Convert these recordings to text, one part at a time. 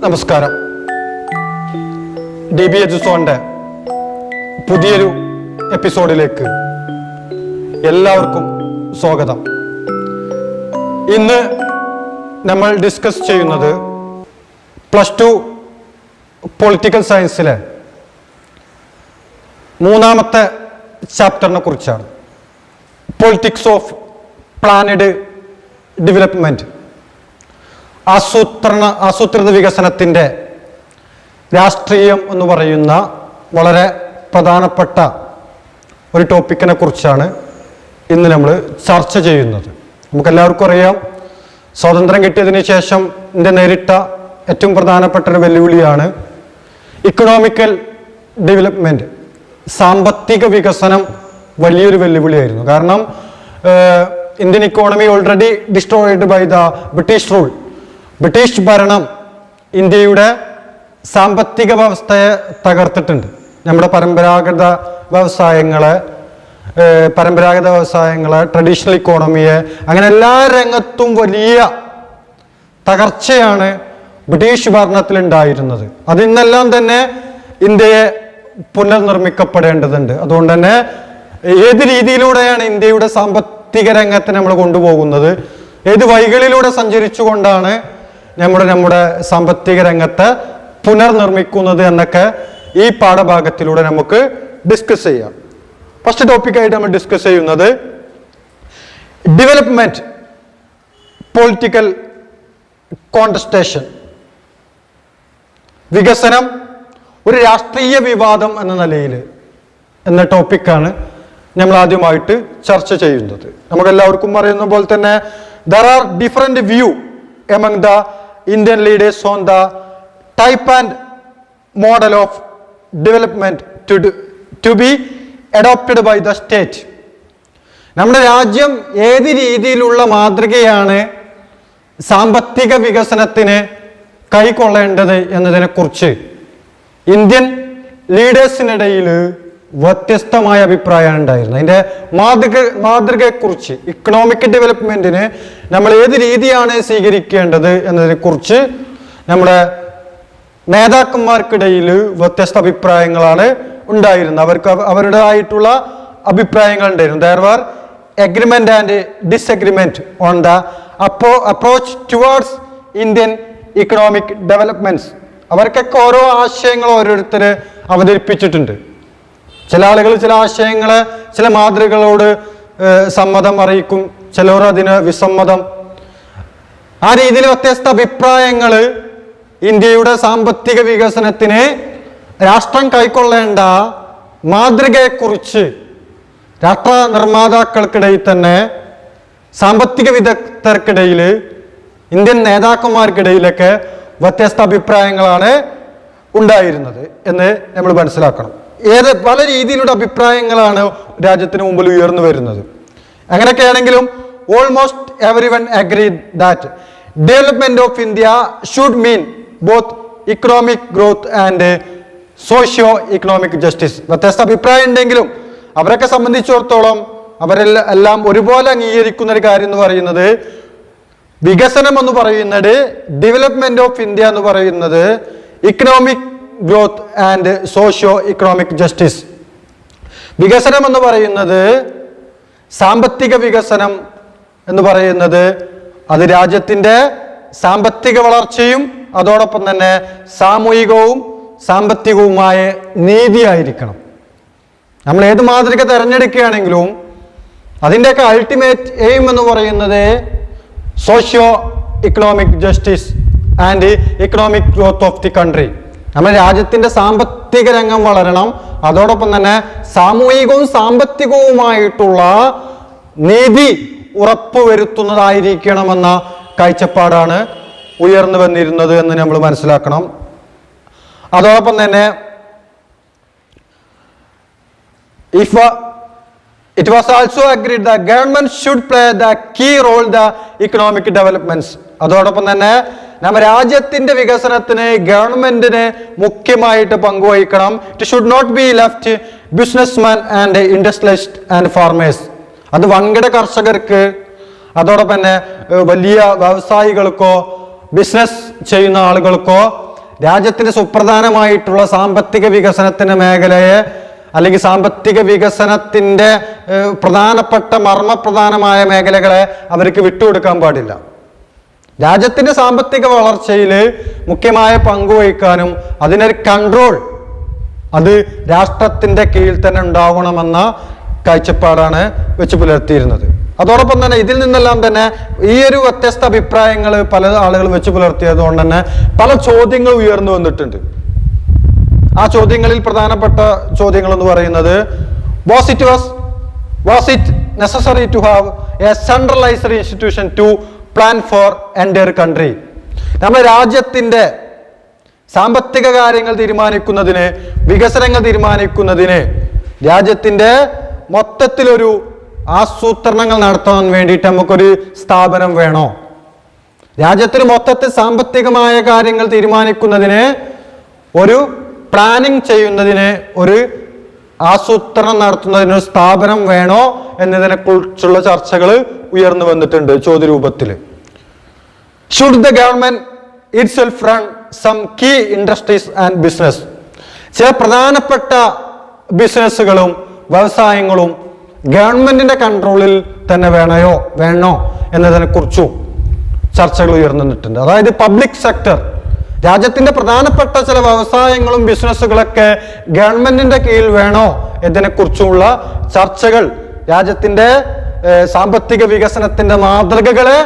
നമസ്കാരം. DBH സോണിന്റെ പുതിയൊരു എപ്പിസോഡിലേക്ക് എല്ലാവർക്കും സ്വാഗതം. ഇന്ന് നമ്മൾ ഡിസ്കസ് ചെയ്യുന്നത് +2 പൊളിറ്റിക്കൽ സയൻസിലെ മൂന്നാമത്തെ ചാപ്റ്ററിനെ കുറിച്ചാണ്. പൊളിറ്റിക്സ് ഓഫ് പ്ലാനഡ് ഡെവലപ്മെന്റ്, ആസൂത്രിത വികസനത്തിൻ്റെ രാഷ്ട്രീയം എന്ന് പറയുന്ന വളരെ പ്രധാനപ്പെട്ട ഒരു ടോപ്പിക്കിനെ കുറിച്ചാണ് ഇന്ന് നമ്മൾ ചർച്ച ചെയ്യുന്നത്. നമുക്കെല്ലാവർക്കും അറിയാം, സ്വാതന്ത്ര്യം കിട്ടിയതിന് ശേഷം ഇന്ത്യ നേരിട്ട ഏറ്റവും പ്രധാനപ്പെട്ട ഒരു വെല്ലുവിളിയാണ് ഇക്കണോമിക്കൽ ഡെവലപ്മെൻറ്റ്. സാമ്പത്തിക വികസനം വലിയൊരു വെല്ലുവിളിയായിരുന്നു. കാരണം Indian economy already destroyed by the British rule. British ഭരണം ഇന്ത്യയുടെ സാമ്പത്തിക വ്യവസ്ഥയെ തകർത്തിട്ടുണ്ട്. നമ്മുടെ പരമ്പരാഗത വ്യവസായങ്ങളെ, ട്രഡീഷണൽ ഇക്കോണമിയെ, അങ്ങനെ എല്ലാ രംഗത്തും വലിയ തകർച്ചയാണ് ബ്രിട്ടീഷ് ഭരണത്തിലുണ്ടായിരുന്നത്. അതിന്നെല്ലാം തന്നെ ഇന്ത്യയെ പുനർനിർമ്മിക്കപ്പെടേണ്ടതുണ്ട്. അതുകൊണ്ട് തന്നെ ഏത് രീതിയിലൂടെയാണ് ഇന്ത്യയുടെ സാമ്പത്തിക രംഗത്തെ നമ്മൾ കൊണ്ടുപോകുന്നത്, ഏത് വഴികളിലൂടെ സഞ്ചരിച്ചുകൊണ്ടാണ് നമ്മുടെ സാമ്പത്തിക രംഗത്തെ പുനർനിർമ്മിക്കുന്നത് എന്നൊക്കെ ഈ പാഠഭാഗത്തിലൂടെ നമുക്ക് ഡിസ്കസ് ചെയ്യാം. ഫസ്റ്റ് ടോപ്പിക്കായിട്ട് നമ്മൾ ഡിസ്കസ് ചെയ്യുന്നത് ഡെവലപ്മെന്റ് പൊളിറ്റിക്കൽ കോണ്ടസ്റ്റേഷൻ, വികസനം ഒരു രാഷ്ട്രീയ വിവാദം എന്ന നിലയിൽ എന്ന ടോപ്പിക്കാണ് നമ്മൾ ആദ്യമായിട്ട് ചർച്ച ചെയ്യുന്നത്. നമുക്കെല്ലാവർക്കും അറിയുന്ന പോലെ തന്നെ there are different view among the Indian leaders on the type and model of development to be adopted by the state. നമ്മുടെ രാജ്യം ഏത് രീതിയിലുള്ള മാതൃകയാണ് സാമ്പത്തിക വികസനത്തിന് കൈക്കൊള്ളേണ്ടത് എന്നതിനെക്കുറിച്ച് ഇന്ത്യൻ ലീഡേഴ്സിനിടയിൽ വ്യത്യസ്തമായ അഭിപ്രായമാണ് ഉണ്ടായിരുന്നത്. അതിൻ്റെ മാതൃകയെക്കുറിച്ച്, ഇക്കണോമിക് ഡെവലപ്മെന്റിന് നമ്മൾ ഏത് രീതിയാണ് സ്വീകരിക്കേണ്ടത് എന്നതിനെക്കുറിച്ച് നമ്മുടെ നേതാക്കന്മാർക്കിടയിൽ വ്യത്യസ്ത അഭിപ്രായങ്ങളാണ് ഉണ്ടായിരുന്നത്. അവർക്ക് അവരുടേതായിട്ടുള്ള അഭിപ്രായങ്ങൾ ഉണ്ടായിരുന്നു. There were agreement and disagreement on the approach towards Indian economic developments. അവർക്കൊക്കെ ഓരോ ആശയങ്ങൾ ഓരോരുത്തർ അവതരിപ്പിച്ചിട്ടുണ്ട്. ചില ആളുകൾ ചില ആശയങ്ങളെ, ചില മാതൃകകളോട് സമ്മതം അറിയിക്കും, ചിലർ അതിന് വിസമ്മതം. ആ രീതിയിൽ വ്യത്യസ്ത അഭിപ്രായങ്ങൾ ഇന്ത്യയുടെ സാമ്പത്തിക വികസനത്തിന് രാഷ്ട്രം കൈക്കൊള്ളേണ്ട മാതൃകയെക്കുറിച്ച് രാഷ്ട്ര നിർമ്മാതാക്കൾക്കിടയിൽ തന്നെ, സാമ്പത്തിക വിദഗ്ധർക്കിടയിൽ, ഇന്ത്യൻ നേതാക്കന്മാർക്കിടയിലൊക്കെ വ്യത്യസ്ത അഭിപ്രായങ്ങളാണ് ഉണ്ടായിരുന്നത് എന്ന് നമ്മൾ മനസ്സിലാക്കണം. പല രീതിയിലുള്ള അഭിപ്രായങ്ങളാണ് രാജ്യത്തിന് മുമ്പിൽ ഉയർന്നു വരുന്നത്. അങ്ങനെയൊക്കെയാണെങ്കിലും almost everyone agreed that development of India should mean both economic growth and socio economic justice. വ്യത്യസ്ത അഭിപ്രായം ഉണ്ടെങ്കിലും അവരൊക്കെ സംബന്ധിച്ചിടത്തോളം അവരെല്ലാം ഒരുപോലെ അംഗീകരിക്കുന്ന ഒരു കാര്യം എന്ന് പറയുന്നത്, വികസനം എന്ന് പറയുന്നത്, ഡെവലപ്മെന്റ് ഓഫ് ഇന്ത്യ എന്ന് പറയുന്നത് economic growth and socio economic justice. വികസനം എന്ന് പറയുന്നത്, സാമ്പത്തിക വികസനം എന്ന് പറയുന്നത് അത് രാജ്യത്തിൻ്റെ സാമ്പത്തിക വളർച്ചയും അതോടൊപ്പം തന്നെ സാമൂഹികവും സാമ്പത്തികവുമായ നീതിയായിരിക്കണം. നമ്മൾ ഏത് മാതൃക തിരഞ്ഞെടുക്കുകയാണെങ്കിലും അതിൻ്റെയൊക്കെ അൾട്ടിമേറ്റ് എയിം എന്ന് പറയുന്നത് socio economic justice and economic growth of the country. നമ്മുടെ രാജ്യത്തിൻ്റെ സാമ്പത്തിക രംഗം വളരണം, അതോടൊപ്പം തന്നെ സാമൂഹികവും സാമ്പത്തികവുമായിട്ടുള്ള നീതി ഉറപ്പുവരുത്തുന്നതായിരിക്കണമെന്ന കാഴ്ചപ്പാടാണ് ഉയർന്നു വന്നിരുന്നത് എന്ന് നമ്മൾ മനസ്സിലാക്കണം. അതോടൊപ്പം തന്നെ it was also agreed that government should play the key role in the economic developments. അതോടൊപ്പം തന്നെ നമ്മുടെ രാജ്യത്തിന്റെ വികസനത്തിന് ഗവൺമെന്റിന് മുഖ്യമായിട്ട് പങ്കുവഹിക്കണം. It should not be left businessman and industrialist and farmers. അത് വൻകിട കർഷകർക്ക്, അതോടൊപ്പം തന്നെ വലിയ വ്യവസായികൾക്കോ ബിസിനസ് ചെയ്യുന്ന ആളുകൾക്കോ രാജ്യത്തിന്റെ സുപ്രധാനമായിട്ടുള്ള സാമ്പത്തിക വികസനത്തിന്റെ മേഖലയെ അല്ലെങ്കിൽ സാമ്പത്തിക വികസനത്തിന്റെ പ്രധാനപ്പെട്ട മർമ്മപ്രധാനമായ മേഖലകളെ അവർക്ക് വിട്ടുകൊടുക്കാൻ പാടില്ല. രാജ്യത്തിന്റെ സാമ്പത്തിക വളർച്ചയിൽ മുഖ്യമായ പങ്കുവഹിക്കാനും അതിനൊരു കൺട്രോൾ അത് രാഷ്ട്രത്തിന്റെ കീഴിൽ തന്നെ ഉണ്ടാവണമെന്ന കാഴ്ചപ്പാടാണ് വെച്ച് പുലർത്തിയിരുന്നത്. അതോടൊപ്പം തന്നെ ഇതിൽ നിന്നെല്ലാം തന്നെ ഈ ഒരു വ്യത്യസ്ത അഭിപ്രായങ്ങൾ പല ആളുകൾ വെച്ച് പുലർത്തിയത് കൊണ്ട് തന്നെ പല ചോദ്യങ്ങൾ ഉയർന്നു വന്നിട്ടുണ്ട്. ആ ചോദ്യങ്ങളിൽ പ്രധാനപ്പെട്ട ചോദ്യങ്ങൾ എന്ന് പറയുന്നത് was it necessary to have a centralised institution to plan for entire country? നമ്മുടെ രാജ്യത്തിന്റെ സാമ്പത്തിക കാര്യങ്ങൾ തീരുമാനിക്കുന്നതിന്, വികസനങ്ങൾ തീരുമാനിക്കുന്നതിന് രാജ്യത്തിന്റെ മൊത്തത്തിലൊരു ആസൂത്രണങ്ങൾ നടത്താൻ വേണ്ടിയിട്ട് നമുക്കൊരു സ്ഥാപനം വേണോ? രാജ്യത്തിന് മൊത്തത്തിൽ സാമ്പത്തികമായ കാര്യങ്ങൾ തീരുമാനിക്കുന്നതിന്, ഒരു പ്ലാനിങ് ചെയ്യുന്നതിന്, ഒരു ആസൂത്രണം നടത്തുന്നതിന് ഒരു സ്ഥാപനം വേണോ എന്നതിനെ കുറിച്ചുള്ള ചർച്ചകൾ ഉയർന്നു വന്നിട്ടുണ്ട് ചോദ്യരൂപത്തിൽ. Should the government itself run some key industries and business? ചില പ്രധാനപ്പെട്ട ബിസിനസ്സുകളും വ്യവസായങ്ങളും ഗവൺമെന്റിന്റെ കൺട്രോളിൽ തന്നെ വേണോ എന്നതിനെ കുറിച്ചും ചർച്ചകൾ ഉയർന്നു വന്നിട്ടുണ്ട്. അതായത് പബ്ലിക് സെക്ടർ, രാജ്യത്തിന്റെ പ്രധാനപ്പെട്ട ചില വ്യവസായങ്ങളും ബിസിനസ്സുകളൊക്കെ ഗവൺമെന്റിന്റെ കീഴിൽ വേണോ എന്നതിനെക്കുറിച്ചുള്ള ചർച്ചകൾ രാജ്യത്തിന്റെ സാമ്പത്തിക വികസനത്തിന്റെ മാതൃകകളെ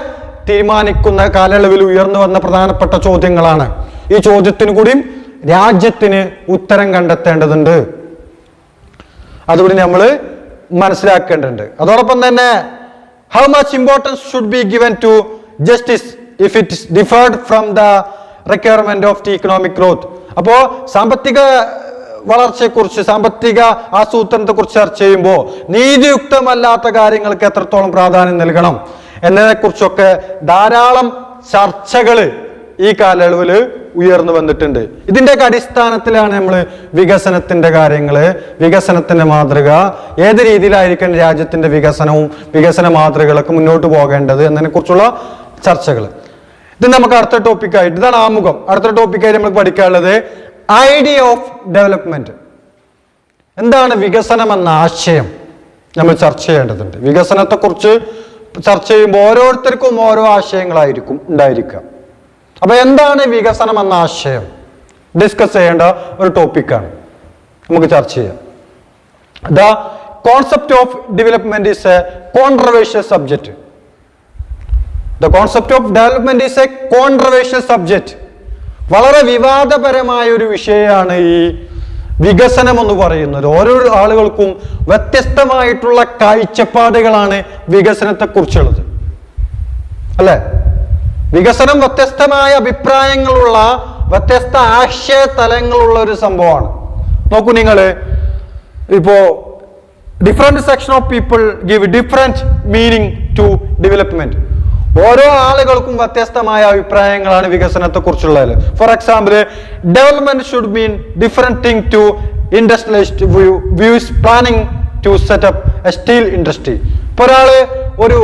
തീരുമാനിക്കുന്ന കാലയളവിൽ ഉയർന്നു വന്ന പ്രധാനപ്പെട്ട ചോദ്യങ്ങളാണ്. ഈ ചോദ്യത്തിന് കൂടിയും രാജ്യത്തിന് ഉത്തരം കണ്ടെത്തേണ്ടതുണ്ട്. അതുകൂടി നമ്മൾ മനസ്സിലാക്കേണ്ടതുണ്ട്. അതോടൊപ്പം തന്നെ how much importance should be given to justice if it differed from the requirement of the economic growth? അപ്പോ സാമ്പത്തിക വളർച്ചയെക്കുറിച്ച്, സാമ്പത്തിക ആസൂത്രണത്തെക്കുറിച്ച് ചർച്ച ചെയ്യുമ്പോൾ നീതിയുക്തമല്ലാത്ത കാര്യങ്ങൾക്ക് എത്രത്തോളം പ്രാധാന്യം നൽകണം എന്നതിനെക്കുറിച്ചൊക്കെ ധാരാളം ചർച്ചകൾ ഈ കാലയളവിൽ ഉയർന്നു വന്നിട്ടുണ്ട്. ഇതിൻ്റെയൊക്കെ അടിസ്ഥാനത്തിലാണ് നമ്മൾ വികസനത്തിന്റെ കാര്യങ്ങള്, വികസനത്തിന്റെ മാതൃക, ഏത് രീതിയിലായിരിക്കണം രാജ്യത്തിന്റെ വികസനവും വികസന മാതൃകകളൊക്കെ മുന്നോട്ട് പോകേണ്ടത് എന്നതിനെക്കുറിച്ചുള്ള ചർച്ചകൾ. ഇത് നമുക്ക് അടുത്ത ടോപ്പിക്കായിട്ട്, ഇതാണ് ആമുഖം. അടുത്ത ടോപ്പിക്കായിട്ട് നമ്മൾ പഠിക്കാനുള്ളത് ഐഡിയ ഓഫ് ഡെവലപ്മെന്റ്. എന്താണ് വികസനം എന്ന ആശയം നമ്മൾ ചർച്ച ചെയ്യേണ്ടതുണ്ട്. വികസനത്തെക്കുറിച്ച് ചർച്ച ചെയ്യുമ്പോൾ ഓരോരുത്തർക്കും ഓരോ ആശയങ്ങളായിരിക്കും ഉണ്ടായിരിക്കുക. അപ്പൊ എന്താണ് വികസനം എന്ന ആശയം ഡിസ്കസ് ചെയ്യേണ്ട ഒരു ടോപ്പിക്കാണ്, നമുക്ക് ചർച്ച ചെയ്യാം. The concept of development is A controversial subject. The concept of development is A controversial subject. വളരെ വിവാദപരമായ ഒരു വിഷയമാണ് ഈ വികസനം എന്ന് പറയുന്നത്. ഓരോ ആളുകൾക്കും വ്യത്യസ്തമായിട്ടുള്ള കാഴ്ചപ്പാടുകളാണ് വികസനത്തെ കുറിച്ചുള്ളത്, അല്ലെ? വികസനം വ്യത്യസ്തമായ അഭിപ്രായങ്ങളുള്ള, വ്യത്യസ്ത ആശയ തലങ്ങളുള്ള ഒരു സംഭവമാണ്. നോക്കൂ നിങ്ങൾ, ഇപ്പോ different section of people give different meaning to development. ഓരോ ആളുകൾക്കും വ്യത്യസ്തമായ അഭിപ്രായങ്ങളാണ് വികസനത്തെ കുറിച്ചുള്ളത്. For example, development should mean different thing to industrialist views planning to set up a steel industry. ഇപ്പൊ ഒരാള് ഒരു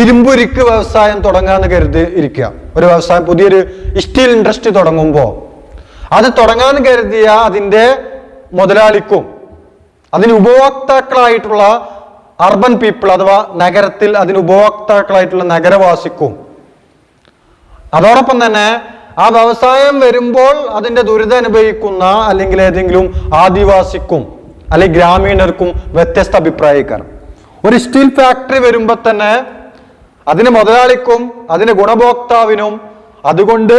ഇരുമ്പുരുക്ക് വ്യവസായം തുടങ്ങാന്ന് കരുതി ഇരിക്കുക. ഒരു വ്യവസായം, പുതിയൊരു സ്റ്റീൽ ഇൻഡസ്ട്രി തുടങ്ങുമ്പോൾ അത് തുടങ്ങാന്ന് കരുതിയ അതിൻ്റെ മുതലാളിക്കും അതിന് ഉപഭോക്താക്കളായിട്ടുള്ള അർബൻ പീപ്പിൾ അഥവാ നഗരത്തിൽ അതിന് ഉപഭോക്താക്കളായിട്ടുള്ള നഗരവാസിക്കും, അതോടൊപ്പം തന്നെ ആ വ്യവസായം വരുമ്പോൾ അതിൻ്റെ ദുരിതം അനുഭവിക്കുന്ന അല്ലെങ്കിൽ ഏതെങ്കിലും ആദിവാസിക്കും അല്ലെങ്കിൽ ഗ്രാമീണർക്കും വ്യത്യസ്ത അഭിപ്രായക്കാർ. ഒരു സ്റ്റീൽ ഫാക്ടറി വരുമ്പോൾ തന്നെ അതിന് മുതലാളിക്കും അതിന് ഗുണഭോക്താവിനും അതുകൊണ്ട്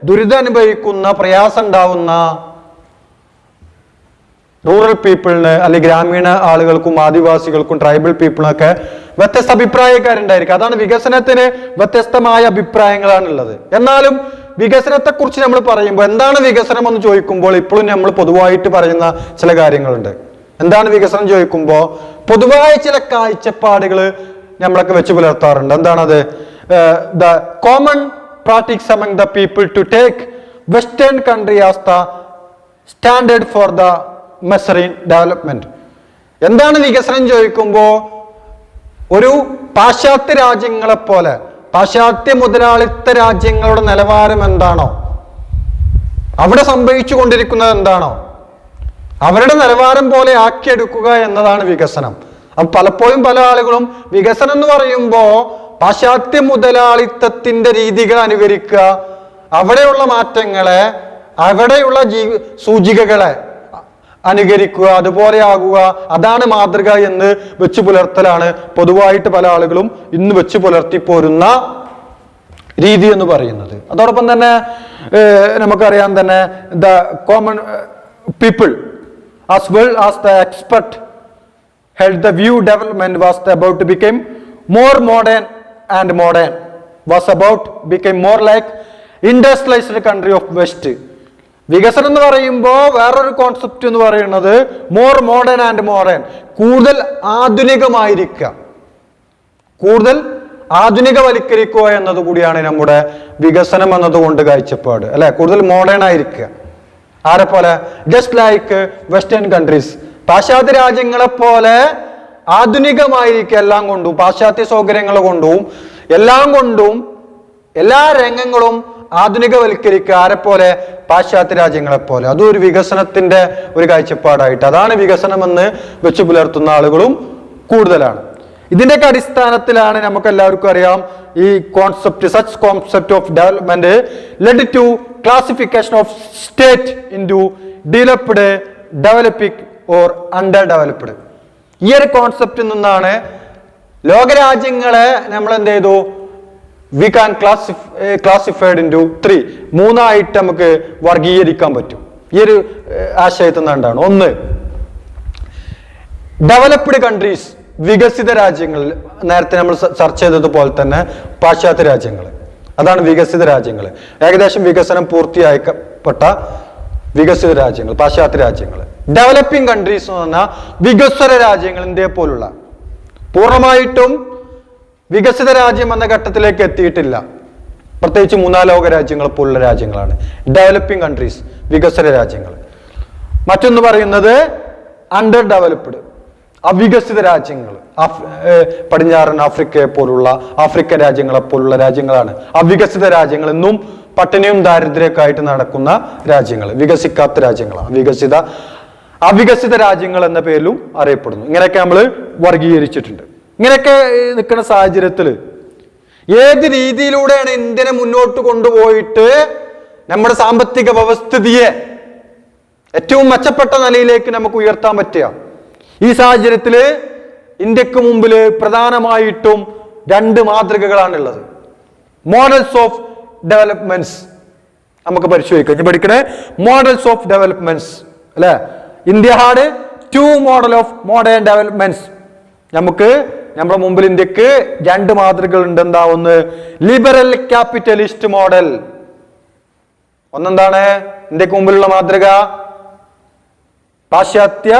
ദുരിതം അനുഭവിക്കുന്ന, പ്രയാസം ഉണ്ടാവുന്ന റൂറൽ പീപ്പിളിന് അല്ലെങ്കിൽ ഗ്രാമീണ ആളുകൾക്കും ആദിവാസികൾക്കും ട്രൈബൽ പീപ്പിളിനൊക്കെ വ്യത്യസ്ത അഭിപ്രായക്കാരുണ്ടായിരിക്കും. അതാണ് വികസനത്തിന് വ്യത്യസ്തമായ അഭിപ്രായങ്ങളാണുള്ളത്. എന്നാലും വികസനത്തെക്കുറിച്ച് നമ്മൾ പറയുമ്പോൾ എന്താണ് വികസനം എന്ന് ചോദിക്കുമ്പോൾ ഇപ്പോഴും നമ്മൾ പൊതുവായിട്ട് പറയുന്ന ചില കാര്യങ്ങളുണ്ട്. എന്താണ് വികസനം ചോദിക്കുമ്പോൾ പൊതുവായ ചില കാഴ്ചപ്പാടുകൾ നമ്മളൊക്കെ വെച്ച് പുലർത്താറുണ്ട്. എന്താണത്? The common practice among the people to take Western country as the standard for the measuring development. എന്താണ് വികസനം ചോദിക്കുമ്പോൾ ഒരു പാശ്ചാത്യ രാജ്യങ്ങളെ പോലെ പാശ്ചാത്യ മുതലാളിത്ത രാജ്യങ്ങളുടെ നിലവാരം എന്താണോ, അവിടെ സംഭവിച്ചു കൊണ്ടിരിക്കുന്നത് എന്താണോ, അവരുടെ നിലവാരം പോലെ ആക്കിയെടുക്കുക എന്നതാണ് വികസനം. അപ്പൊ പലപ്പോഴും പല ആളുകളും വികസനം എന്ന് പറയുമ്പോൾ പാശ്ചാത്യ മുതലാളിത്തത്തിന്റെ രീതികൾ അനുകരിക്കുക, അവിടെയുള്ള മാറ്റങ്ങളെ, അവിടെയുള്ള സൂചികകളെ അനുകരിക്കുക, അതുപോലെ ആകുക, അതാണ് മാതൃക എന്ന് വെച്ചു പുലർത്തലാണ് പൊതുവായിട്ട് പല ആളുകളും ഇന്ന് വെച്ചു പുലർത്തി പോരുന്ന രീതി എന്ന് പറയുന്നത്. അതോടൊപ്പം തന്നെ നമുക്കറിയാം തന്നെ the common people as well as the expert held the view development was about to become more modern and modern was about become more like industrialized country of west. വികസനം എന്ന് പറയുമ്പോൾ വേറൊരു കോൺസെപ്റ്റ് എന്ന് പറയുന്നത് മോർ മോഡേൺ ആൻഡ് മോഡേൺ, കൂടുതൽ ആധുനികമായിരിക്കുക, കൂടുതൽ ആധുനികവൽക്കരിക്കുക എന്നതുകൂടിയാണ് നമ്മുടെ വികസനം എന്നതുകൊണ്ട് കാഴ്ചപ്പാട്, അല്ലെ? കൂടുതൽ മോഡേൺ ആയിരിക്കുക. ആരെ പോലെ? ജസ്റ്റ് ലൈക്ക് വെസ്റ്റേൺ കൺട്രീസ്, പാശ്ചാത്യ രാജ്യങ്ങളെ പോലെ ആധുനികമായിരിക്കുക എല്ലാം കൊണ്ടും, പാശ്ചാത്യ സൗകര്യങ്ങൾ കൊണ്ടും എല്ലാം കൊണ്ടും എല്ലാ രംഗങ്ങളും ആധുനികവൽക്കരിക്കുക. ആരെ പോലെ? പാശ്ചാത്യ രാജ്യങ്ങളെ പോലെ. അതും ഒരു വികസനത്തിന്റെ ഒരു കാഴ്ചപ്പാടായിട്ട്, അതാണ് വികസനമെന്ന് വെച്ചു പുലർത്തുന്ന ആളുകളും കൂടുതലാണ്. ഇതിന്റെയൊക്കെ അടിസ്ഥാനത്തിലാണ് നമുക്ക് എല്ലാവർക്കും അറിയാം ഈ concept, such concept of development led to classification of state into developed, developing or under developed. ഈ ഒരു കോൺസെപ്റ്റിൽ നിന്നാണ് ലോകരാജ്യങ്ങളെ നമ്മൾ എന്ത് ചെയ്തു, വി കാൻ ക്ലാസിഫൈഡ് ഇൻടു 3, മൂന്നായിട്ട് നമുക്ക് വർഗീകരിക്കാൻ പറ്റും. ഈ ഒരു ആശയത്തിൽ നിന്നാണ്. ഒന്ന്, ഡെവലപ്ഡ് കൺട്രീസ്, വികസിത രാജ്യങ്ങൾ. നേരത്തെ നമ്മൾ ചർച്ച ചെയ്തതുപോലെ തന്നെ പാശ്ചാത്യ രാജ്യങ്ങൾ, അതാണ് വികസിത രാജ്യങ്ങൾ. ഏകദേശം വികസനം പൂർത്തിയാക്കപ്പെട്ട വികസിത രാജ്യങ്ങൾ, പാശ്ചാത്യ രാജ്യങ്ങൾ. ഡെവലപ്പിംഗ് കൺട്രീസ് എന്ന് പറഞ്ഞാൽ വികസ്വര രാജ്യങ്ങൾ, ഇന്ത്യയെ പോലുള്ള പൂർണ്ണമായിട്ടും വികസിത രാജ്യം എന്ന ഘട്ടത്തിലേക്ക് എത്തിയിട്ടില്ല. പ്രത്യേകിച്ച് മൂന്നാം ലോക രാജ്യങ്ങൾ പോലുള്ള രാജ്യങ്ങളാണ് ഡെവലപ്പിംഗ് കൺട്രീസ്, വികസ്വര രാജ്യങ്ങൾ. മറ്റൊന്ന് പറയുന്നത് അണ്ടർ ഡെവലപ്ഡ്, അവികസിത രാജ്യങ്ങൾ. പടിഞ്ഞാറൻ ആഫ്രിക്കയെ പോലുള്ള, ആഫ്രിക്കൻ രാജ്യങ്ങളെ പോലുള്ള രാജ്യങ്ങളാണ് അവികസിത രാജ്യങ്ങൾ. എന്നും പട്ടിണിയും ദാരിദ്ര്യമൊക്കെ ആയിട്ട് നടക്കുന്ന രാജ്യങ്ങൾ, വികസിക്കാത്ത രാജ്യങ്ങളാണ്. അവികസിത രാജ്യങ്ങൾ എന്ന പേരിലും അറിയപ്പെടുന്നു. ഇങ്ങനെയൊക്കെ നമ്മൾ വർഗീകരിച്ചിട്ടുണ്ട്. ഇങ്ങനെയൊക്കെ നിൽക്കുന്ന സാഹചര്യത്തിൽ ഏത് രീതിയിലൂടെയാണ് ഇന്ത്യനെ മുന്നോട്ട് കൊണ്ടുപോയിട്ട് നമ്മുടെ സാമ്പത്തിക വ്യവസ്ഥിതിയെ ഏറ്റവും മെച്ചപ്പെട്ട നിലയിലേക്ക് നമുക്ക് ഉയർത്താൻ പറ്റുക? ഈ സാഹചര്യത്തിൽ ഇന്ത്യക്ക് മുമ്പിൽ പ്രധാനമായിട്ടും 2 മാതൃകകളാണുള്ളത്. മോഡൽസ് ഓഫ് ഡെവലപ്മെന്റ്സ് നമുക്ക് പരിശോധിക്കാം. പഠിക്കണേ മോഡൽസ് ഓഫ് ഡെവലപ്മെന്റ്സ്, അല്ലെ? India had 2 model of modern developments. നമ്മുടെ മുമ്പിൽ ഇന്ത്യക്ക് 2 മാതൃകകൾ ഉണ്ട്. എന്താ? ഒന്ന് ലിബറൽ ക്യാപിറ്റലിസ്റ്റ് മോഡൽ. ഒന്നെന്താണ് ഇന്ത്യക്ക് മുമ്പിലുള്ള മാതൃക? പാശ്ചാത്യ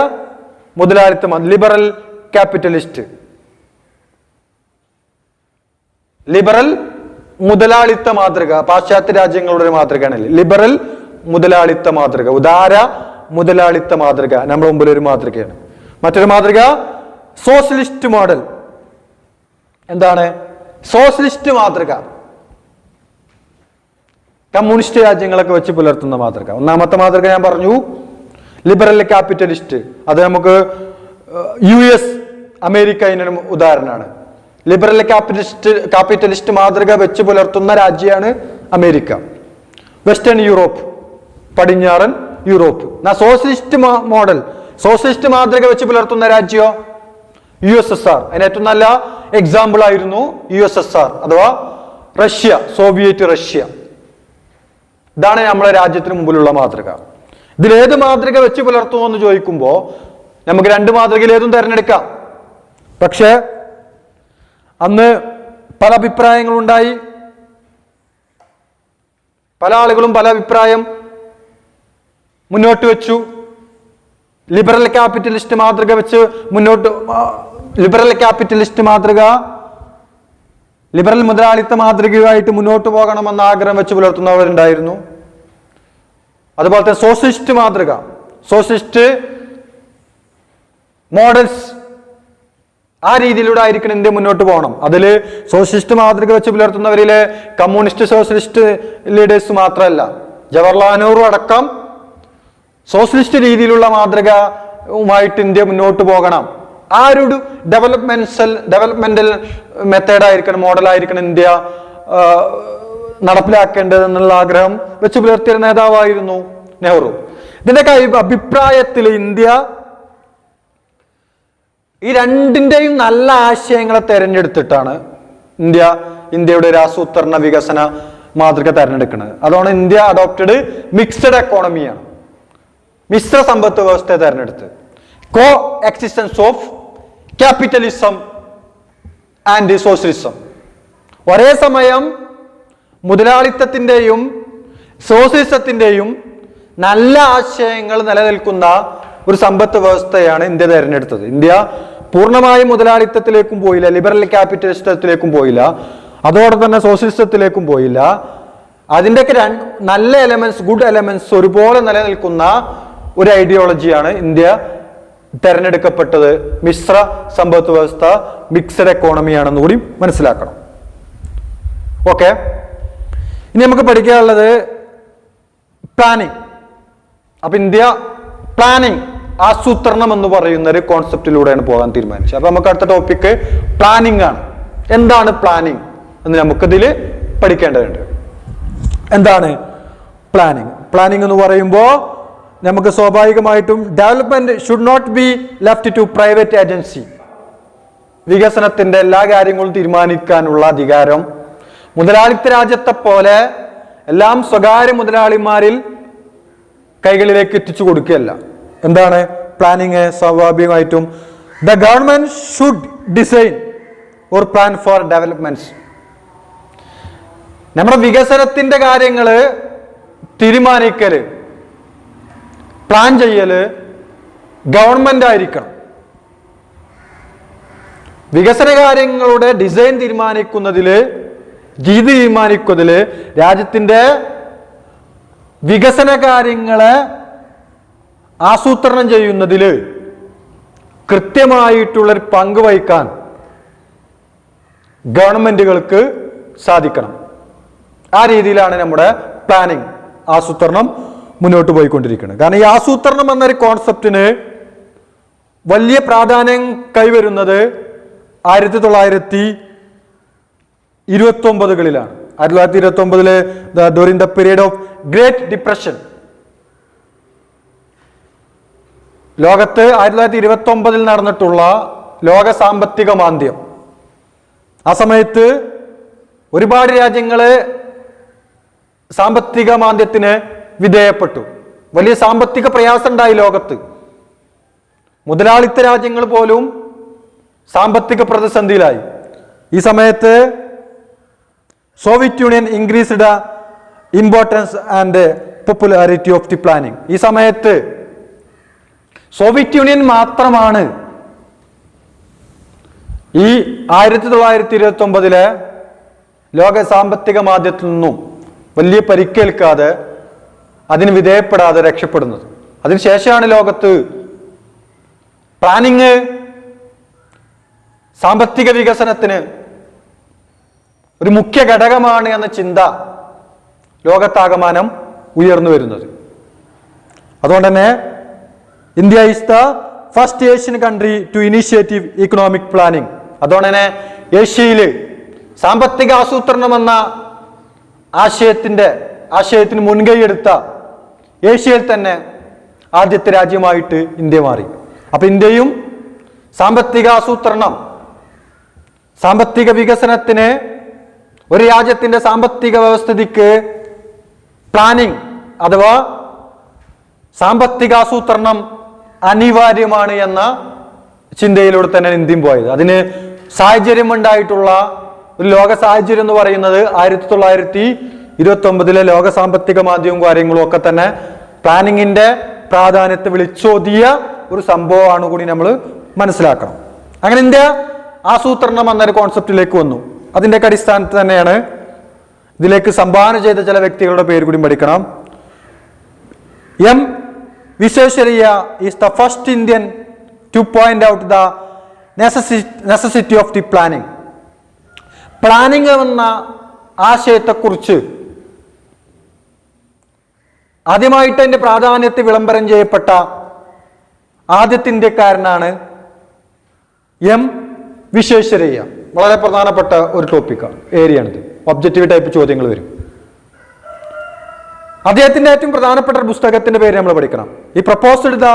മുതലാളിത്ത ലിബറൽ ക്യാപിറ്റലിസ്റ്റ്, ലിബറൽ മുതലാളിത്ത മാതൃക. പാശ്ചാത്യ രാജ്യങ്ങളുടെ ഒരു മാതൃകയാണ് ലിബറൽ മുതലാളിത്ത മാതൃക, ഉദാര മുതലാളിത്ത മാതൃക നമ്മുടെ മുമ്പിൽ ഒരു മാതൃകയാണ്. മറ്റൊരു മാതൃക സോഷ്യലിസ്റ്റ് മോഡൽ. എന്താണ് സോഷ്യലിസ്റ്റ് മാതൃക? കമ്മ്യൂണിസ്റ്റ് രാജ്യങ്ങളൊക്കെ വെച്ച് പുലർത്തുന്ന മാതൃക. ഒന്നാമത്തെ മാതൃക ഞാൻ പറഞ്ഞു ലിബറൽ ക്യാപിറ്റലിസ്റ്റ്. അത് നമുക്ക് US, അമേരിക്ക ഇതിനൊരു ഉദാഹരണമാണ്. ലിബറൽ ക്യാപിറ്റലിസ്റ്റ് മാതൃക വെച്ച് പുലർത്തുന്ന രാജ്യമാണ് അമേരിക്ക. വെസ്റ്റേൺ യൂറോപ്പ്, പടിഞ്ഞാറൻ യൂറോപ്പ്. സോഷ്യലിസ്റ്റ് മോഡൽ, സോഷ്യലിസ്റ്റ് മാതൃക വെച്ച് പുലർത്തുന്ന രാജ്യോ USSR. അതിന് ഏറ്റവും നല്ല എക്സാമ്പിൾ ആയിരുന്നു USSR അഥവാ റഷ്യ, സോവിയറ്റ് റഷ്യ. ഇതാണ് നമ്മളെ രാജ്യത്തിന് മുമ്പിലുള്ള മാതൃക. ഇതിലേത് മാതൃക വെച്ച് പുലർത്തുമോ എന്ന് ചോദിക്കുമ്പോൾ നമുക്ക് 2 മാതൃകയിൽ ഏതും തിരഞ്ഞെടുക്കാം. പക്ഷേ അന്ന് പല അഭിപ്രായങ്ങളുണ്ടായി. പല ആളുകളും പല അഭിപ്രായം മുന്നോട്ട് വെച്ചു. ലിബറൽ ക്യാപിറ്റലിസ്റ്റ് മാതൃക വെച്ച് ലിബറൽ ക്യാപിറ്റലിസ്റ്റ് മാതൃക ലിബറൽ മുതലാളിത്ത മാതൃകയായിട്ട് മുന്നോട്ട് പോകണമെന്ന ആഗ്രഹം വെച്ച് പുലർത്തുന്നവരുണ്ടായിരുന്നു. അതുപോലെ തന്നെ സോഷ്യലിസ്റ്റ് മാതൃക, സോഷ്യലിസ്റ്റ് മോഡൽസ് ആ രീതിയിലൂടെ ആയിരിക്കണം ഇന്ത്യ മുന്നോട്ട് പോകണം. അതിൽ സോഷ്യലിസ്റ്റ് മാതൃക വെച്ച് പുലർത്തുന്നവരിലെ കമ്മ്യൂണിസ്റ്റ് സോഷ്യലിസ്റ്റ് ലീഡേഴ്സ് മാത്രമല്ല, ജവഹർലാൽ നെഹ്റു അടക്കം സോഷ്യലിസ്റ്റ് രീതിയിലുള്ള മാതൃകയുമായിട്ട് ഇന്ത്യ മുന്നോട്ട് പോകണം. ആ ഒരു ഡെവലപ്മെന്റൽ മെത്തേഡായിരിക്കണം, മോഡലായിരിക്കണം ഇന്ത്യ നടപ്പിലാക്കേണ്ടത് എന്നുള്ള ആഗ്രഹം വെച്ച് പുലർത്തിയ നേതാവായിരുന്നു നെഹ്റു. ഇതിന്റെ അഭിപ്രായത്തിൽ ഇന്ത്യ ഈ രണ്ടിന്റെയും നല്ല ആശയങ്ങളെ തെരഞ്ഞെടുത്തിട്ടാണ് ഇന്ത്യയുടെ ഒരു ആസൂത്രണ വികസന മാതൃക തെരഞ്ഞെടുക്കുന്നത്. അതുകൊണ്ട് ഇന്ത്യ അഡോപ്റ്റഡ് മിക്സഡ് എക്കോണമിയാണ്, മിശ്ര സമ്പത്ത് വ്യവസ്ഥയെ തെരഞ്ഞെടുത്ത്. കോ existence of capitalism and socialism. ഒരേ സമയം മുതലാളിത്തത്തിന്റെയും സോഷ്യലിസത്തിന്റെയും നല്ല ആശയങ്ങൾ നിലനിൽക്കുന്ന ഒരു സമ്പത്ത് വ്യവസ്ഥയാണ് ഇന്ത്യ തെരഞ്ഞെടുത്തത്. ഇന്ത്യ പൂർണ്ണമായും മുതലാളിത്തത്തിലേക്കും പോയില്ല, ലിബറൽ ക്യാപിറ്റലിസത്തിലേക്കും പോയില്ല, അതോടെ തന്നെ സോഷ്യലിസത്തിലേക്കും പോയില്ല. അതിൻ്റെയൊക്കെ നല്ല എലമെന്റ്സ്, ഗുഡ് എലമെന്റ്സ് ഒരുപോലെ നിലനിൽക്കുന്ന ഒരു ഐഡിയോളജിയാണ് ഇന്ത്യ തെരഞ്ഞെടുക്കപ്പെട്ടത്. മിശ്ര സമ്പത്ത് വ്യവസ്ഥ, മിക്സഡ് എക്കോണമിയാണെന്ന് കൂടി മനസ്സിലാക്കണം. ഓക്കെ, ഇനി നമുക്ക് പഠിക്കാനുള്ളത് പ്ലാനിങ്. അപ്പൊ ഇന്ത്യ പ്ലാനിങ്, ആസൂത്രണം എന്ന് പറയുന്ന ഒരു കോൺസെപ്റ്റിലൂടെയാണ് പോകാൻ തീരുമാനിച്ചത്. അപ്പൊ നമുക്ക് അടുത്ത ടോപ്പിക്ക് പ്ലാനിങ് ആണ്. എന്താണ് പ്ലാനിങ് എന്ന് നമുക്കിതിൽ പഠിക്കേണ്ടതുണ്ട്. എന്താണ് പ്ലാനിങ്? പ്ലാനിങ് എന്ന് പറയുമ്പോൾ നമുക്ക് സ്വാഭാവികമായിട്ടും development should not be left to private agency. വികസനത്തിന്റെ എല്ലാ കാര്യങ്ങളും തീരുമാനിക്കാനുള്ള അധികാരം മുതലാളിത്ത രാജ്യത്തെ പോലെ എല്ലാം സ്വകാര്യ മുതലാളിമാരിൽ കൈകളിലേക്ക് എത്തിച്ചു കൊടുക്കുകയല്ല. എന്താണ് പ്ലാനിങ്? സ്വാഭാവികമായിട്ടും the government should design or plan for developments. നമ്മുടെ വികസനത്തിന്റെ കാര്യങ്ങള് തീരുമാനിക്കല്, പ്ലാൻ ചെയ്യല് ഗവൺമെന്റ് ആയിരിക്കണം. വികസന കാര്യങ്ങളുടെ ഡിസൈൻ തീരുമാനിക്കുന്നതില്, രീതി തീരുമാനിക്കുന്നതില്, രാജ്യത്തിന്റെ വികസന കാര്യങ്ങളെ ആസൂത്രണം ചെയ്യുന്നതില് കൃത്യമായിട്ടുള്ളൊരു പങ്ക് വഹിക്കാൻ ഗവൺമെന്റുകൾക്ക് സാധിക്കണം. ആ രീതിയിലാണ് നമ്മുടെ പ്ലാനിങ്, ആസൂത്രണം മുന്നോട്ട് പോയിക്കൊണ്ടിരിക്കുന്നത്. കാരണം ഈ ആസൂത്രണം എന്നൊരു കോൺസെപ്റ്റിന് വലിയ പ്രാധാന്യം കൈവരുന്നത് 1929-കളിലാണ്. 1929 during the period of great depression. ലോകത്ത് 1929 നടന്നിട്ടുള്ള ലോക സാമ്പത്തിക മാന്ദ്യം. ആ സമയത്ത് ഒരുപാട് രാജ്യങ്ങള് സാമ്പത്തിക മാന്ദ്യത്തിന് വിധേയപ്പെട്ടു. വലിയ സാമ്പത്തിക പ്രയാസം ഉണ്ടായി ലോകത്ത്. മുതലാളിത്ത രാജ്യങ്ങൾ പോലും സാമ്പത്തിക പ്രതിസന്ധിയിലായി. ഈ സമയത്ത് Soviet union increased the importance and popularity of the planning. ഈ സമയത്ത് സോവിയറ്റ് യൂണിയൻ മാത്രമാണ് ഈ 1929 ലോക സാമ്പത്തിക മാന്ദ്യത്തിൽ നിന്നും വലിയ പരിക്കേൽക്കാതെ, അതിന് വിധേയപ്പെടാതെ രക്ഷപ്പെടുന്നത്. അതിനുശേഷമാണ് ലോകത്ത് പ്ലാനിങ് സാമ്പത്തിക വികസനത്തിന് ഒരു മുഖ്യ ഘടകമാണ് എന്ന ചിന്ത ലോകത്താകമാനം ഉയർന്നു വരുന്നത്. അതുകൊണ്ട് തന്നെ India is the first Asian country to initiative economic planning. അതുകൊണ്ട് തന്നെ ഏഷ്യയിൽ സാമ്പത്തിക ആസൂത്രണം എന്ന ആശയത്തിന് മുൻകൈയെടുത്ത ഏഷ്യയിൽ തന്നെ ആദ്യത്തെ രാജ്യമായിട്ട് ഇന്ത്യ മാറി. അപ്പൊ ഇന്ത്യയും സാമ്പത്തിക ആസൂത്രണം, സാമ്പത്തിക വികസനത്തിന്, ഒരു രാജ്യത്തിന്റെ സാമ്പത്തിക വ്യവസ്ഥിതിക്ക് പ്ലാനിങ് അഥവാ സാമ്പത്തിക ആസൂത്രണം അനിവാര്യമാണ് എന്ന ചിന്തയിലൂടെ തന്നെ ഇന്ത്യയും പോയത്. അതിന് സാഹചര്യം ഉണ്ടായിട്ടുള്ള ഒരു ലോക സാഹചര്യം എന്ന് പറയുന്നത് 1929 ലോക സാമ്പത്തിക മാന്ദ്യവും കാര്യങ്ങളും ഒക്കെ തന്നെ പ്ലാനിങ്ങിന്റെ പ്രാധാന്യത്തെ വിളിച്ചോതിയ ഒരു സംഭവമാണ് കൂടി നമ്മൾ മനസ്സിലാക്കണം. അങ്ങനെ ഇന്ത്യ ആസൂത്രണം എന്നൊരു കോൺസെപ്റ്റിലേക്ക് വന്നു. അതിന്റെ അടിസ്ഥാനത്തിൽ തന്നെയാണ് ഇതിലേക്ക് സംഭാവന ചെയ്ത ചില വ്യക്തികളുടെ പേര് കൂടി പഠിക്കണം. Visvesvaraya is the first Indian two point out the necessity of the planning. Planning എന്ന ആശയത്തെക്കുറിച്ച് ആദ്യമായിട്ട് അതിന്റെ പ്രാധാന്യത്തെ വിളംബരം ചെയ്യപ്പെട്ട ആദ്യത്തെ ഇന്ത്യക്കാരനാണ് എം വിശ്വേശ്വരയ്യ. വളരെ പ്രധാനപ്പെട്ട ഒരു ടോപ്പിക്കാണ്, ഏരിയയാണിത്. ഒബ്ജക്റ്റീവ് ടൈപ്പ് ചോദ്യങ്ങൾ വരും. അദ്ദേഹത്തിന്റെ ഏറ്റവും പ്രധാനപ്പെട്ട ഒരു പുസ്തകത്തിന്റെ പേര് നമ്മൾ പഠിക്കണം. ഈ proposed the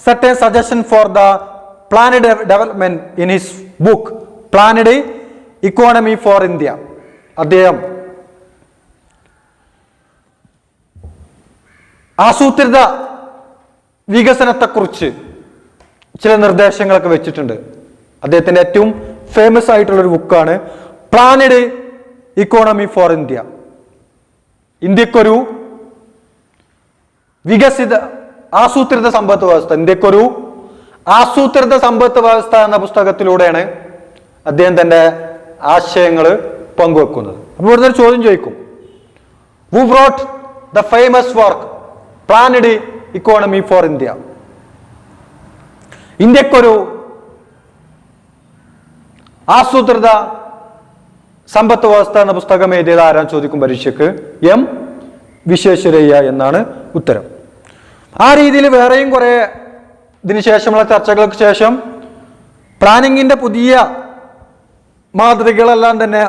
certain suggestion for the planned development in his book planned economy for India. അദ്ദേഹം ആസൂത്രിത വികസനത്തെക്കുറിച്ച് ചില നിർദ്ദേശങ്ങളൊക്കെ വെച്ചിട്ടുണ്ട്. അദ്ദേഹത്തിന്റെ ഏറ്റവും ഫേമസ് ആയിട്ടുള്ള ഒരു ബുക്കാണ് പ്ലാനഡ് ഇക്കോണമി ഫോർ ഇന്ത്യ. ഇന്ത്യക്കൊരു വികസിത ആസൂത്രിത സമ്പദ് വ്യവസ്ഥ, ഇന്ത്യക്കൊരു ആസൂത്രിത സമ്പദ് വ്യവസ്ഥ എന്ന പുസ്തകത്തിലൂടെയാണ് അദ്ദേഹം തന്റെ ആശയങ്ങൾ പങ്കുവെക്കുന്നത്. അപ്പോൾ ഇവിടുന്ന് ഒരു ചോദ്യം ചോദിക്കും, who brought the famous work planned economy for India? ഇന്ത്യക്കൊരു ആസൂത്രിത സമ്പത്ത് വ്യവസ്ഥ എന്ന പുസ്തകം എഴുതിയത് ആരാൻ ചോദിക്കും പരീക്ഷയ്ക്ക്. എം വിശ്വേശ്വരയ്യ എന്നാണ് ഉത്തരം. ആ രീതിയിൽ വേറെയും കുറെ ഇതിനുശേഷമുള്ള ചർച്ചകൾക്ക് ശേഷം പ്ലാനിങ്ങിന്റെ പുതിയ മാതൃകകളെല്ലാം തന്നെ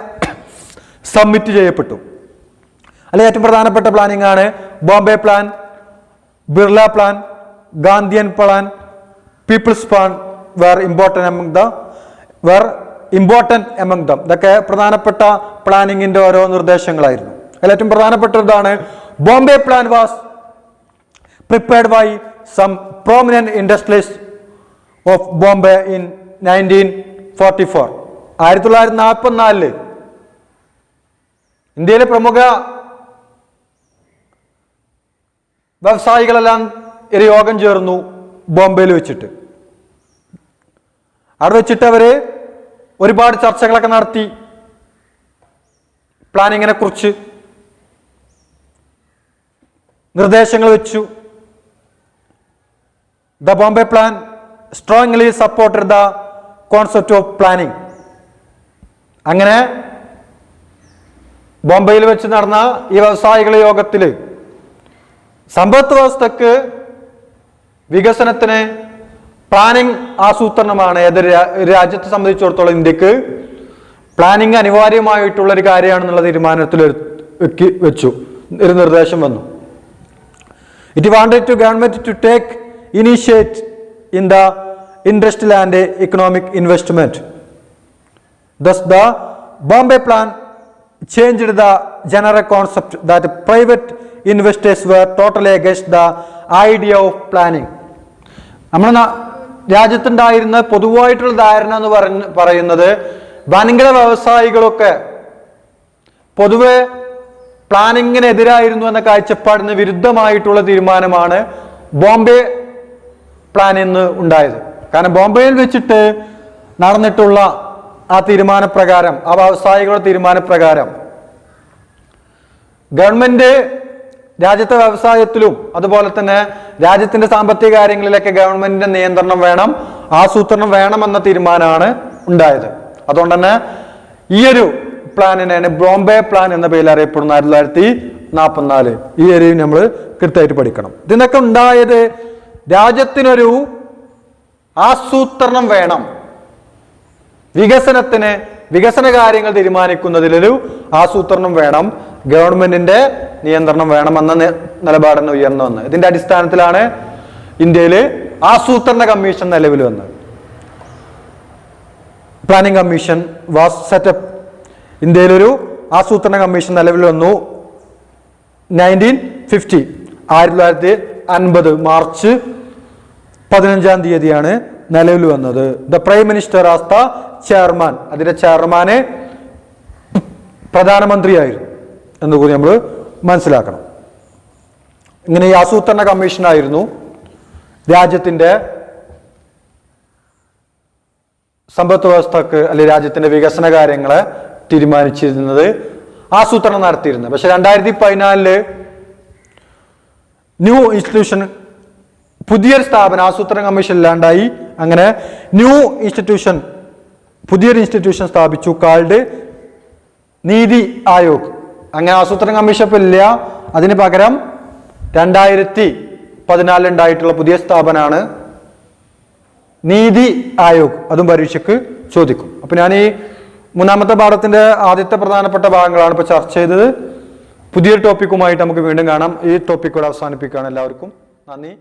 സബ്മിറ്റ് ചെയ്യപ്പെട്ടു. അതിൽ ഏറ്റവും പ്രധാനപ്പെട്ട പ്ലാനിംഗ് ആണ് Bombay plan, Birla plan, Gandhian plan, people's plan were important among them. ഇതൊക്കെ പ്രധാനപ്പെട്ട പ്ലാനിങ്ങിന്റെ ഓരോ നിർദ്ദേശങ്ങളായിരുന്നു. അതിൽ ഏറ്റവും പ്രധാനപ്പെട്ടതാണ് Bombay plan was prepared by some prominent industrialist of Bombay in 1944. 1944 ഇന്ത്യയിലെ പ്രമുഖ വ്യവസായികളെല്ലാം ഒരു യോഗം ചേർന്നു ബോംബെയിൽ വെച്ചിട്ട്. അവിടെ വെച്ചിട്ട് അവര് ഒരുപാട് ചർച്ചകളൊക്കെ നടത്തി പ്ലാനിങ്ങിനെ കുറിച്ച് നിർദ്ദേശങ്ങൾ വെച്ചു. The Bombay plan strongly supported the concept of planning. അങ്ങനെ ബോംബെയിൽ വെച്ച് നടന്ന ഈ വ്യവസായികളുടെ യോഗത്തിൽ സമ്പദ് വ്യവസ്ഥക്ക് വികസനത്തിന് പ്ലാനിങ് ആസൂത്രണമാണ് ഏതൊരു രാജ്യത്തെ സംബന്ധിച്ചിടത്തോളം ഇന്ത്യക്ക് പ്ലാനിങ് അനിവാര്യമായിട്ടുള്ള ഒരു കാര്യമാണെന്നുള്ള തീരുമാനത്തിൽ വെച്ചു, ഒരു നിർദ്ദേശം വന്നു. It wanted to government to take initiate in the industrial and economic investment. Thus the Bombay plan changed the general concept that private investors were totally against the idea of planning. നമ്മൾ രാജ്യത്തുണ്ടായിരുന്ന പൊതുവായിട്ടുള്ള ധാരണ എന്ന് പറയുന്നത് വൻകിട വ്യവസായികളൊക്കെ പൊതുവെ പ്ലാനിങ്ങിനെതിരായിരുന്നു എന്ന കാഴ്ചപ്പാടിന് വിരുദ്ധമായിട്ടുള്ള തീരുമാനമാണ് Bombay plan എന്ന് ഉണ്ടായത്. കാരണം ബോംബെയിൽ വെച്ചിട്ട് നടന്നിട്ടുള്ള ആ തീരുമാനപ്രകാരം, ആ വ്യവസായികളുടെ തീരുമാനപ്രകാരം ഗവൺമെന്റ് രാജ്യത്തെ വ്യവസായത്തിലും അതുപോലെ തന്നെ രാജ്യത്തിന്റെ സാമ്പത്തിക കാര്യങ്ങളിലൊക്കെ ഗവൺമെന്റിന്റെ നിയന്ത്രണം വേണം, ആസൂത്രണം വേണം എന്ന തീരുമാനമാണ് ഉണ്ടായത്. അതുകൊണ്ട് തന്നെ ഈ ഒരു പ്ലാനിനെയാണ് ബോംബെ പ്ലാൻ എന്ന പേരിൽ അറിയപ്പെടുന്ന 1944. ഈ ഏരിയയിൽ നമ്മൾ കൃത്യമായിട്ട് പഠിക്കണം. ഇതിനൊക്കെ ഉണ്ടായത് രാജ്യത്തിനൊരു ആസൂത്രണം വേണം, വികസന കാര്യങ്ങൾ തീരുമാനിക്കുന്നതിലൊരു ആസൂത്രണം വേണം, ഗവൺമെന്റിന്റെ നിയന്ത്രണം വേണമെന്ന നിലപാടാണ് ഉയർന്നു വന്നത്. ഇതിന്റെ അടിസ്ഥാനത്തിലാണ് ഇന്ത്യയിൽ ആസൂത്രണ കമ്മീഷൻ നിലവിൽ വന്നത്. Planning commission was set up. ഇന്ത്യയിലൊരു ആസൂത്രണ കമ്മീഷൻ നിലവിൽ വന്നു 1950. 1950 മാർച്ച് 15-ാം തീയതിയാണ് നിലവിൽ വന്നത്. The prime minister as the chairman. അതിന്റെ ചെയർമാന് പ്രധാനമന്ത്രിയായിരുന്നു എന്നുകൂടി നമ്മൾ മനസ്സിലാക്കണം. ഇങ്ങനെ ഈ ആസൂത്രണ കമ്മീഷനായിരുന്നു രാജ്യത്തിന്റെ സമ്പദ് വ്യവസ്ഥക്ക് അല്ലെങ്കിൽ രാജ്യത്തിന്റെ വികസന കാര്യങ്ങളെ തീരുമാനിച്ചിരുന്നത്, ആസൂത്രണം നടത്തിയിരുന്നത്. പക്ഷെ 2014 ന്യൂ ഇൻസ്റ്റിറ്റ്യൂഷൻ, പുതിയൊരു സ്ഥാപനം, ആസൂത്രണ കമ്മീഷൻ ഇല്ലാണ്ടായി അങ്ങനെ ന്യൂ ഇൻസ്റ്റിറ്റ്യൂഷൻ, പുതിയൊരു ഇൻസ്റ്റിറ്റ്യൂഷൻ സ്ഥാപിച്ചു, കാൾഡ് നീതി ആയോഗ്. അങ്ങനെ ആസൂത്രണ കമ്മീഷൻ ഇപ്പൊ ഇല്ല, അതിന് പകരം 2014 ഉണ്ടായിട്ടുള്ള പുതിയ സ്ഥാപനമാണ് നീതി ആയോഗ്. അതും പരീക്ഷയ്ക്ക് ചോദിക്കും. അപ്പൊ ഞാൻ ഈ മൂന്നാമത്തെ പാഠത്തിന്റെ ആദ്യത്തെ പ്രധാനപ്പെട്ട ഭാഗങ്ങളാണ് ഇപ്പൊ ചർച്ച ചെയ്തത്. പുതിയൊരു ടോപ്പിക്കുമായിട്ട് നമുക്ക് വീണ്ടും കാണാം. ഈ ടോപ്പിക്കോട് അവസാനിപ്പിക്കുകയാണ്. എല്ലാവർക്കും നന്ദി.